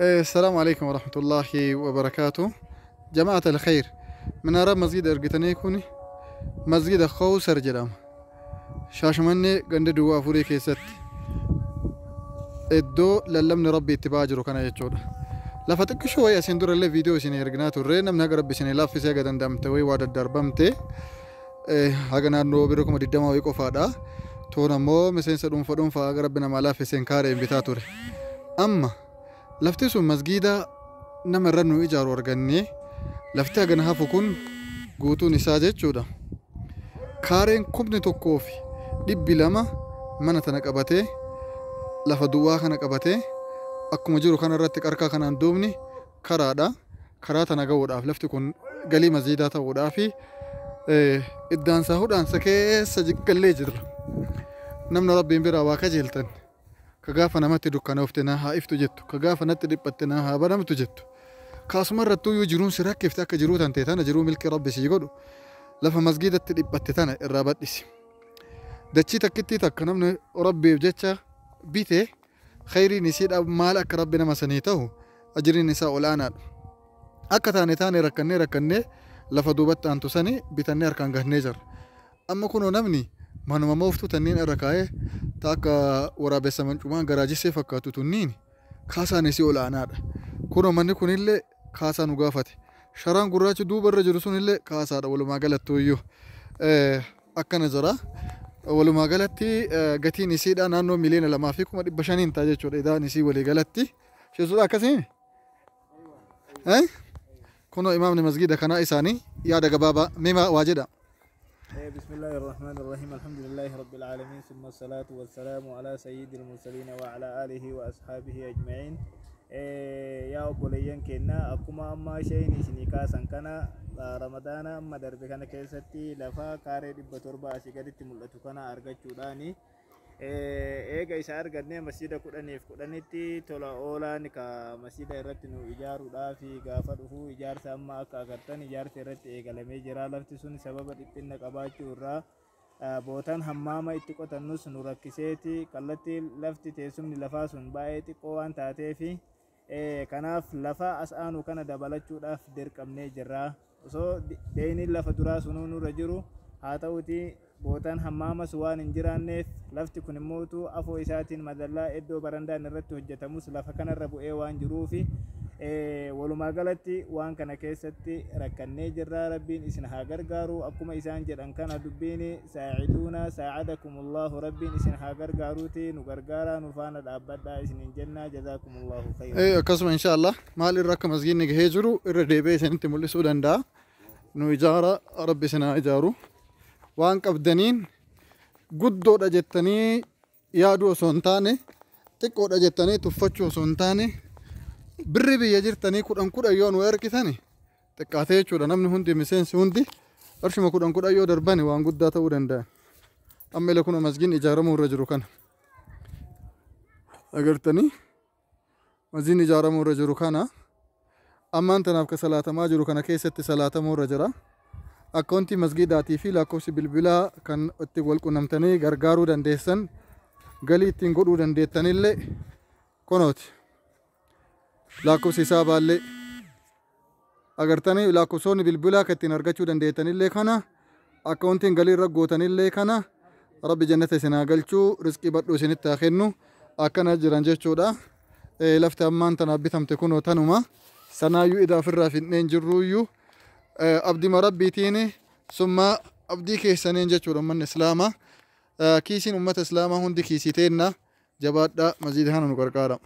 السلام عليكم ورحمة الله وبركاته. جماعة الخير، من أرى مسجد أرجتني كوني مسجد خوسر جرام شاشمني قند دوا فوري كيست إدو للمن ربي اتباجرو كان يجودا لفتك شوية سندور اللي فيديو سيني رجناتو رينا من هجرب بسني لا في سيجا دندم توي واد الدربمتي هجنا نو بيركم الدم ويكو فادا تونا مو مسين سدوم فدوم فاجربنا ما لا في سينكار إنبيتاتوري أما لفتي مسجدا نمرنو إيجار ورجني لفتي أجنها فكون قوتو نساجة جودا كارين كوبني توكوفي دب لما من تنقبته لفدوا خنقبته أكو مجرو خان رتك أركا خان دومني كرادا كراتا نجود أف لفتي كون قلي مسجدا تود أفي إدان سهود أن سكى سجق كله جدر نمنا ربي بيرا واكجيلتن كجافة نمت دكانة وفتناها إفتجت كجافة نتدي بتناها بدم تجت كاس مرة تو يجرون سراك كيف تاك جرو تنتهنا جرو ملك ربي سيجودو لف مسجد تدي بتناها الرابط إسم دتشي تكتي تكنمن ربي بجتة بيته خيري نسيد أب مالك ربنا مسنيته أجري النساء الآن أكتاني تاني ركني لف دوبت أنتو سني بتنير كان جهنجر أما كونو نمني manuma mooftu tanniin irra kaa'ee taaka waraabessa mancumaan garaajisee fakkaatu tunniin kaasaan isii olaanaadha. Kunoo manni kunillee kaasaa nu gaafate. Sharaan gurraachi duuba irra jiru sunillee kaasaadha walumaa galatti iyyuu. Akkana jira. Walumaa galatti gatiin isiidha naannoo miliyoona 2,500 ta'a jechuudha. Idaan isii walii galatti. Sheessuudha akkasii? Kunoo imaamni masgiida kanaa isaanii yaada gabaabaa meemaa waa jedha. بسم الله الرحمن الرحيم الحمد لله رب العالمين ثم الصلاة والسلام على سيد المرسلين وعلى آله وأصحابه أجمعين يا أبو ليان كنا أكما أما شيء نشنيكا سنكنا رمضان أما دربكنا كيستي لفا كاري بطربا أشيكادي ملتو كنا أرغا چوداني eega isa arganne masjida kudhanitti tola oolaan ka masjida irratti nu ijaaruudhaaf gaafa dhufu ijaarsa amma akka agartan ijaarsa irratti eegalamee jira. Lafti sun sababa dhiphinna qabaachuu irraa bootaan hammaama itti qotannus nu rakkiseeti kallattii lafti teessumni lafaa sun baay'ee xiqqoo waan taateef kanaaf lafa as aanu kana dabalachuudhaaf dirqamnee jirra. Osoo deeyniin lafa duraa sunuu nurra jiru haa ta'uti bootaan hammaamas waan hin jiraanneef lafti kun immootu afoo isaatiin madallaa iddoo barandaan irratti hojjetamus lafa kanarra bu'ee waan jiruufi walumaa galatti waan kana keessatti rakkannee jirra. Rabbiin isin haa gargaaru akkuma isaan jedhan kana dubbiin saaciduuna saacadakumullahu rabbiin isin haa gargaaruuti nu gargaaraa nu faana dhaabbadhaa isinin jennaa jazaakumullahu khayran. Akkasuma inshallah maal irra akka masgiidni gahee jiru irra deebi'ee isinitti mul'isuu danda'a. Nu ijaara rabbi isin haa ijaaru. waan qabdaniin guddoodha jettanii yaaduu osoo hin taane xiqqoodha jettanii tuffachuu osoo hin taane birri biyya jirtanii kudhan yoo nu ergitani xiqqaatee jechuudha. Namni hundi miseensi hundi qarshuma kudhan yoo darbani waan guddaa ta'uu danda'a. Amma illee kun masgiidni ijaaramuu irra jiru kana agartanii masgiidni ijaaramuu irra jiru kana ammaan tanaaf ka salaatamaa jiru kana keessatti salaatamuu irra jira. Akkaawuntii masgiidaatii fi lakkoofsi bilbilaa kan itti wal qunnamtanii gargaaruu dandeessan galii ittiin godhuu dandeettanillee kunooti. Lakkoofsi isaa baallee agartanii lakkoofsonni bilbilaa kan ittiin argachuu dandeettanillee kana akkaawuntiin galii irra gootanillee kana rabbi jannata isin haa galchuu rizqii badhuu isinitti haa kennu akkana jiran jechuudha. Lafti ammaan tanaaf bitamte kunoo tanuma sanaayyuu idaa ofirraa fidneen jirruuyyuu abdii marabbiitiin summa abdii keessaniin jechuudha. Ummanni islaamaa kiisiin ummata islaamaa hundi kiisiteenna jabaadhaa masjiida kana nu gargaara.